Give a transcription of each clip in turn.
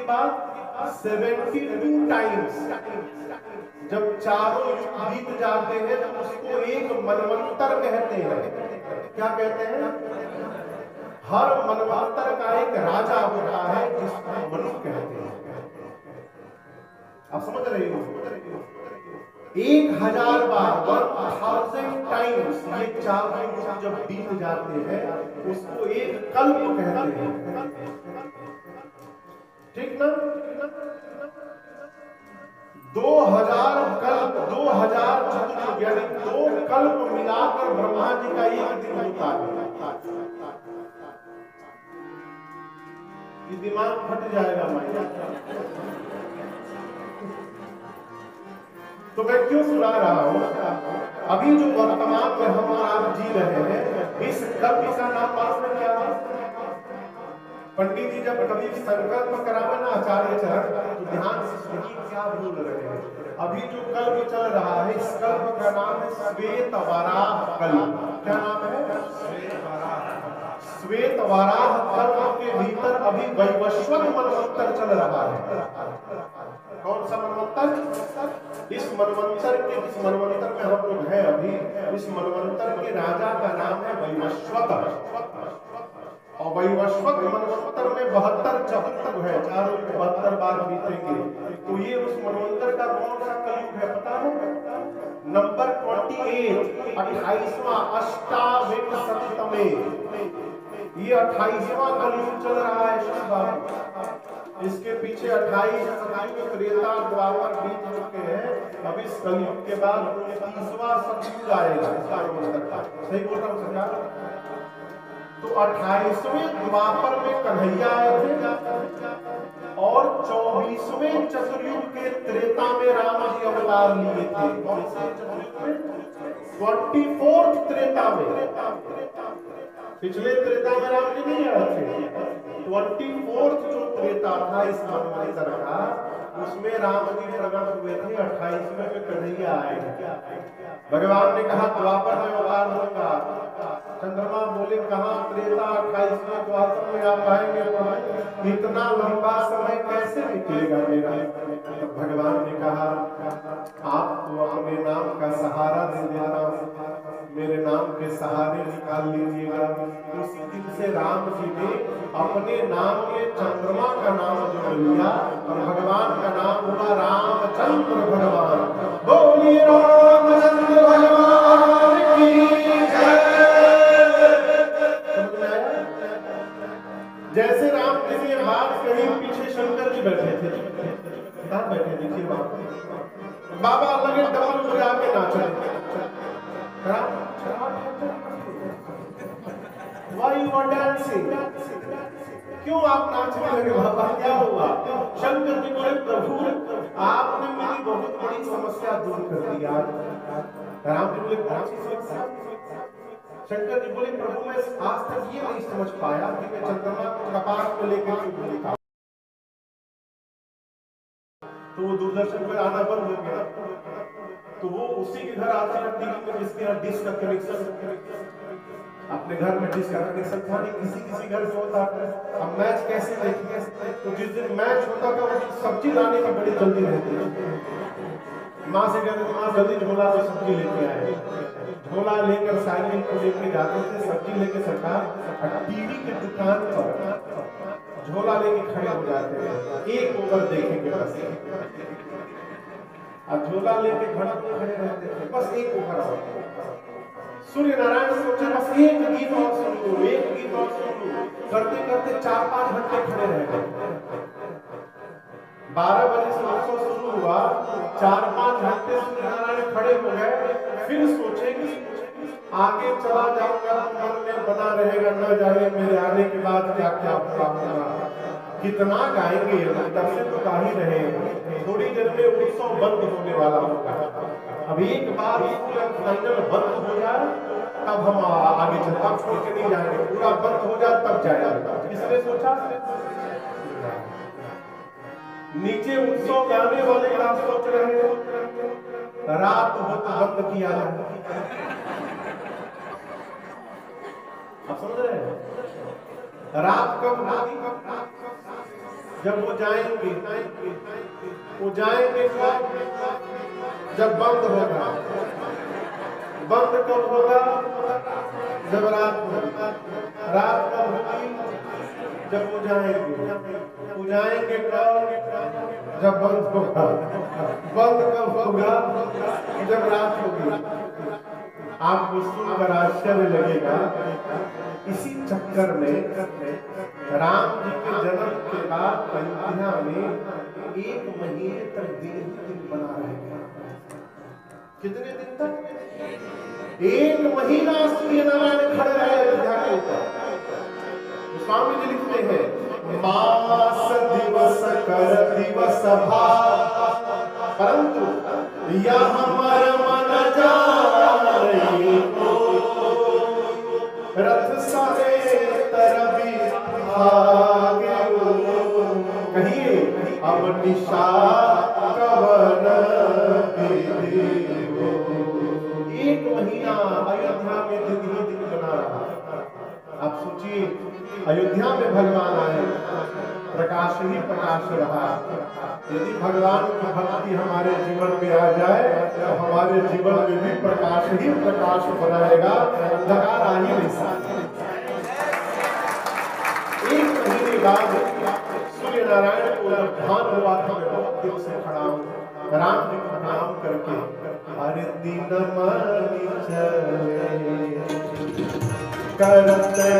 उसके बाद 72 टाइम्स जब चारों युग बीत जाते हैं तो उसको एक मनवंतर कहते हैं। क्या कहते हैं? हर मनवंतर का एक राजा होता है जिसको मनु कहते हैं। आप समझ रहे हो? 1000 बार 1000 टाइम्स ये चारों युग जब बीत जाते हैं उसको एक कल्प कहते हैं। ठीक ना? 2000 कल्प, 2000 चतुर्युग यानी 2 कल्प मिलाकर ब्रह्मा जी का एक दिन होता है। ये दिमाग फट जाएगा माया। तो मैं क्यों सुना रहा हूं? अभी जो वर्तमान में हम और आप जी रहे हैं इस कल्प का नाम मालूम है क्या है? पंडित जी जब कभी संकल्प करावे ना आचार्य चरण तो ध्यान से सुनिए क्या बोल रहे हैं। अभी जो कल्प चल रहा है इस कल्प का नाम है श्वेत वराह कल्प। क्या नाम है? श्वेत वराह कल्प के भीतर अभी वैवस्वत मनवंतर चल रहा है। कौन सा मनवंतर? इस मनवंतर में हम लोग हैं अभी। इस मनवंतर के राजा का नाम है वैवस्वत। और वैवस्वत मनवंतर में 72 चतुर्युग है, चारों 72 बार बीतेंगे। तो ये उस मनवंतर का कौन सा कलयुग है पता है? नंबर 28, 28वां अष्टाविंशतितमे। ये 28वां कलयुग चल रहा है बाबू। इसके पीछे 28 सतयुग त्रेता द्वापर बीत चुके हैं। अब इस कलयुग के बाद 29वां सतयुग आएगा। सही बोल रहा हूँ सरकार? तो 28वें द्वापर में कन्हैया आए थे और 24वें चतुर्युग के त्रेता में राम जी अवतार लिए थे। कौन से चतुर्युग में? 24th त्रेता में। पिछले त्रेता में राम जी नहीं आए थे। 24th जो त्रेता था इस मनवंतर का उसमें राम जी प्रकट हुए थे। 28वें में कन्हैया आए। भगवान ने कहा द्वापर में अवतार होगा। चंद्रमा बोले कहाँ त्रेता 28वें द्वापर में आप आएंगे? इतना लंबा समय कैसे निकलेगा मेरा? तो भगवान ने कहा आपको अपने नाम का सहारा दे देता हूं, मेरे नाम के सहारे निकाल लीजिएगा। उसी दिन से राम जी ने अपने नाम के चंद्रमा का नाम जोड़ लिया और भगवान का नाम हुआ रामचंद्र भगवान। बोलिए रामचंद्र भगवान की जय। जैसे राम जी ने बात कही पीछे शंकर जी बैठे थे। कहाँ बैठे? देखिए बाबा लगे डमरू बजा के नाचे। Why you are dancing? क्यों आप नाचने लगे बाबा? क्या हुआ? शंकर जी बोले प्रभु आपने मेरी बहुत बड़ी समस्या दूर कर दी आज। राम जी बोले कौन सी समस्या? शंकर जी बोले प्रभु मैं आज तक ये नहीं समझ पाया कि मैं चंद्रमा को कपाट में लेकर क्यों घूमता। तो वो दूरदर्शन पर आना बंद हो गया। तो वो उसी के घर आते हैं टीवी में जिसके यहाँ डिश का कनेक्शन। अपने घर में डिश का कनेक्शन था नहीं, किसी घर में होता है। अब मैच कैसे देखेंगे? तो जिस दिन मैच होता था वो सब्जी लाने की बड़ी जल्दी रहती है। माँ से कहते थे माँ जल्दी झोला से सब्जी लेके आए। झोला लेकर साइकिल को लेके जाते थे सब्जी लेके सरकार। टीवी की दुकान पर झोला लेके खड़े हो जाते हैं, एक ओवर देखेंगे बस। अब झोला लेके खड़े रहते थे, बस एक ओवर और। सूर्य नारायण सोचे बस एक गीत और सुन लूं, एक गीत और सुन लूं। करते करते 4-5 घंटे खड़े रह गए। 12 बजे से उत्सव शुरू हुआ, 4-5 घंटे सूर्य नारायण खड़े हो गए। फिर सोचे कि आगे चला जाऊंगा तो मन में बना रहेगा न जाने मेरे आने के बाद क्या क्या होगा। कितना गाएंगे? तब से तो गा ही रहे हैं। थोड़ी देर में उत्सव बंद होने वाला होगा। अब एक बार फाइनल बंद हो जाए तब हम आगे चलते, अब छोड़ के नहीं जाएंगे। पूरा बंद हो जाए तब जाएंगे। किसने सोचा? नीचे उत्सव गाने वाले आप सोच रहे हो रात हो तो बंद किया जाए। आप समझ रहे हैं? रात कब होगी? जब वो जाएंगे कब? जब बंद होगा। बंद कब होगा? जब रात होगी। रात कब होगी? जब वो जाएंगे कब? जब बंद होगा। बंद कब होगा? जब रात होगी। आपको सुनकर आश्चर्य लगेगा, इसी चक्कर में राम जी के जन्म के बाद अयोध्या में 1 महीने तक दिन बना रहेगा। कितने दिन तक? 1 महीना सूर्य नारायण खड़े रहे अयोध्या के ऊपर। स्वामी जी लिखते हैं, मास दिवस कर दिवस भाव, परंतु यह हमारा मन जाए को रथ सारे तरबी भागे। कहिए अब निशा कवन विधि हो। 1 महीना अयोध्या में दिन ही दिन बना रहा। आप सोचिए, अयोध्या में भगवान आए, प्रकाश ही प्रकाश रहा। यदि भगवान की भक्ति हमारे जीवन में आ जाए तो हमारे जीवन में भी प्रकाश ही प्रकाश बनाएगा, अंधकार आ ही नहीं सकता। 1 महीने बाद सूर्य नारायण को जब भान हुआ था, मैं बहुत दिल से खड़ा हूँ, राम जी को प्रणाम करके, अरे दिन मानी चले करते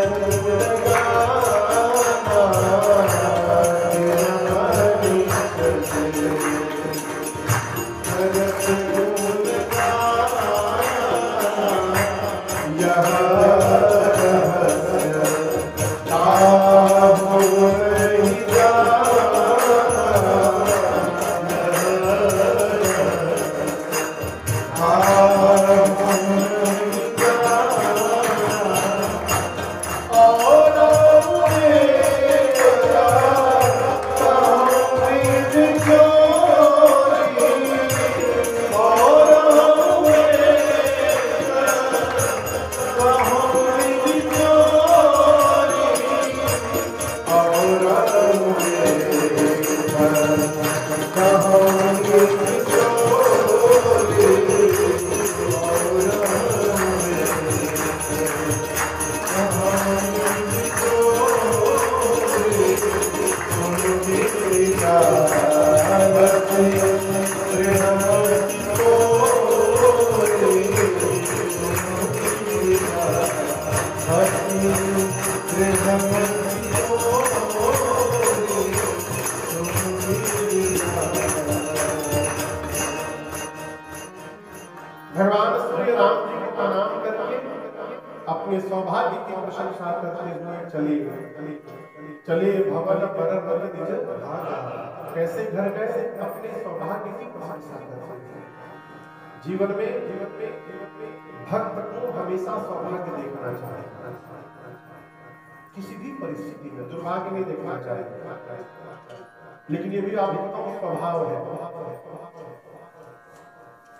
भगवान श्री राम जी को प्रणाम करके अपने सौभाग्य की प्रशंसा करते हुए चले भवन पर निज भागा। कैसे घर गए? अपने सौभाग्य की प्रशंसा करते। जीवन में भक्त को हमेशा सौभाग्य देखना चाहिए, किसी भी परिस्थिति में दुर्भाग्य नहीं देखना चाहिए। लेकिन ये भी आपका स्वभाव है।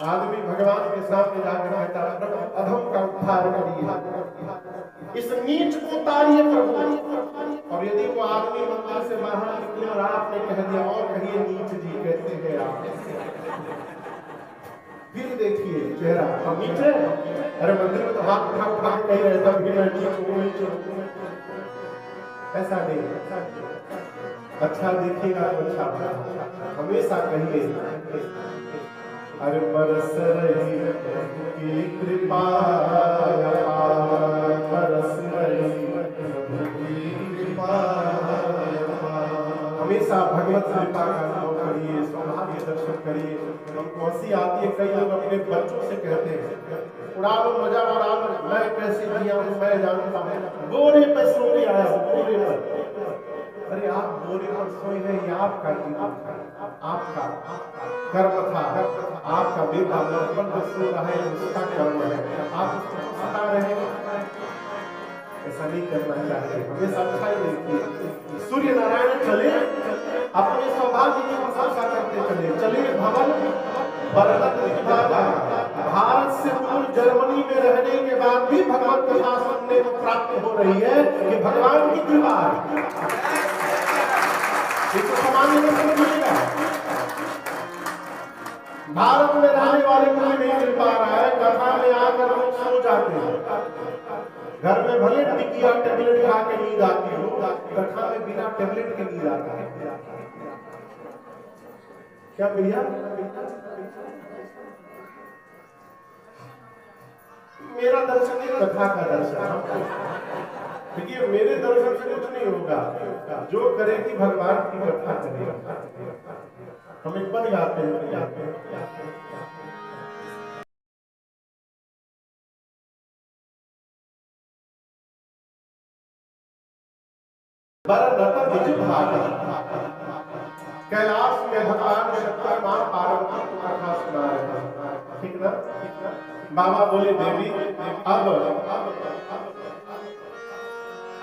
आदमी भगवान के सामने जाकर कहता है, प्रभु अधम का उद्धार करिए, इस नीच को उतारिए प्रभु। और यदि वो आदमी मंदिर से बाहर निकले और आपने कह दिया और कहिए नीच जी कहते हैं आप, फिर देखिए चेहरा हम नीचे, अरे मंदिर में तो हाथ उठा कहीं रहता भी मैं नीच हूं। ऐसा नहीं, अच्छा देखिएगा तो अच्छा। हमेशा कहिए, अरे बरस रही की कृपा, बरस रही की कृपा। हमेशा भगवत कृपा का अनुभव करिए, सौभाग्य दर्शन करिए। हमको हंसी आती है, कई लोग अपने बच्चों से कहते हैं उड़ा लो मजा उड़ा लो, मैं कैसे दिया हूँ मैं जानता हूँ, बोरे पे सो के आया हूँ बोरे पर। अरे आप बोरे पर सोए हैं, ये आपका जीवन था, आपका कर्म था, आपका बेटा बचपन में सो रहा है उसका कर्म है, आप उसको सता रहे हैं। ऐसा नहीं करना चाहिए, हमेशा अच्छा ही देखिए। सूर्य नारायण चले अपने सौभाग्य की प्रशंसा करते चले भवन भारत से दूर जर्मनी में रहने के बाद भी भगवत कथा सुनने को प्राप्त हो रही है कि भगवान की कृपा है। इसको सामान्य रूप से मिलेगा। भारत में रहने वाले को नहीं मिल पा रहा है। कथा में आकर लोग सो जाते हैं। घर में भले टिकिया टेबलेट खा के नींद आती हो, कथा में बिना टेबलेट के नींद आता है। क्या भैया? मेरा दर्शन एक कथा का दर्शन। देखिए, मेरे दर्शन से कुछ नहीं होगा, जो करेगी भगवान की कथा करेगा। हम एक बार गाते हैं, कैलाश में भगवान शंकर मां पार्वती को कथा सुना रहे हैं, ठीक ना? बाबा बोले, देवी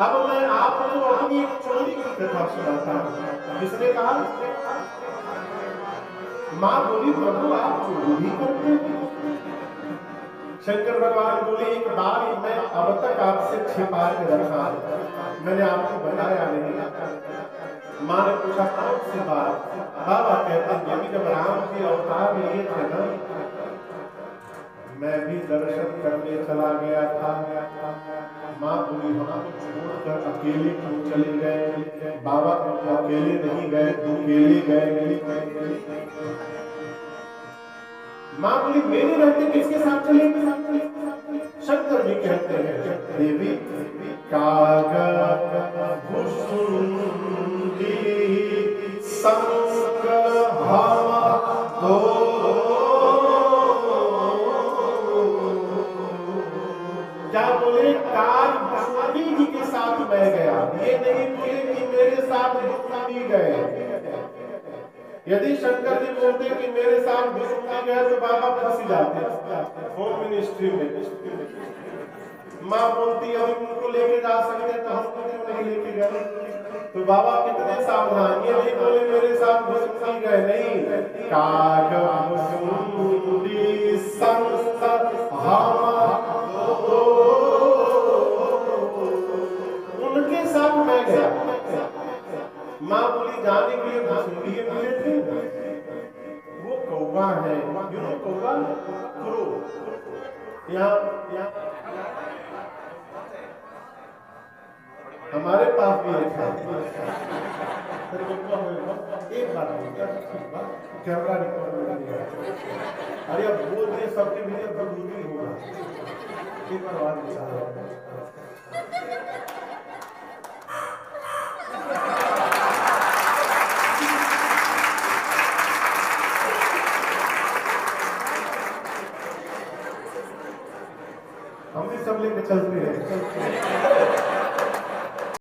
अब मैं आपको अपनी एक चोरी की कथा सुनाता हूं। किसने कहा? मां बोली, प्रभु आप चोरी भी करते हैं? शंकर भगवान बोले, एक बार मैं अब तक आपसे छिपा के रखा, मैंने आपको बताया नहीं। मां ने पूछा, कौन सी बात? बाबा कहते हैं, देवी जब राम जी अवतार लिए थे ना, मैं भी दर्शन करने चला गया था। मां बोली, हमको छोड़कर अकेले क्यों चले गए? बाबा तो अकेले नहीं गए, तुम अकेले गए। मां बोली, मेरे रहते किसके साथ चले? शंकर जी कहते हैं, देवी कागज भुसुंडी संग हम दो, क्या बोले? काग भुसुंडी जी के साथ मैं गया, ये नहीं बोले कि मेरे साथ भुसुंडी गए। यदि शंकर जी बोलते कि मेरे साथ भुसुंडी गए तो बाबा फंस जाते होम मिनिस्ट्री में। मां बोलती, अभी उनको लेके जा सकते तो हमको क्यों नहीं लेके गए? तो बाबा कितने सावधान, ये नहीं बोले मेरे साथ भुसुंडी गए, नहीं, काग भुसुंडी संग हम दो, उनके साथ मैं गया। मां बोली, जाने के लिए भुसुंडी के मिले थे, वो कौवा है, यू नो कौवा, क्रो। यहाँ हमारे पास भी एक है। एक बात कैमरा रिकॉर्ड, अरे अब बोल दिए सबके भी जरूरी होगा। एक बार बात विचार, हम भी सब लेके चलते हैं।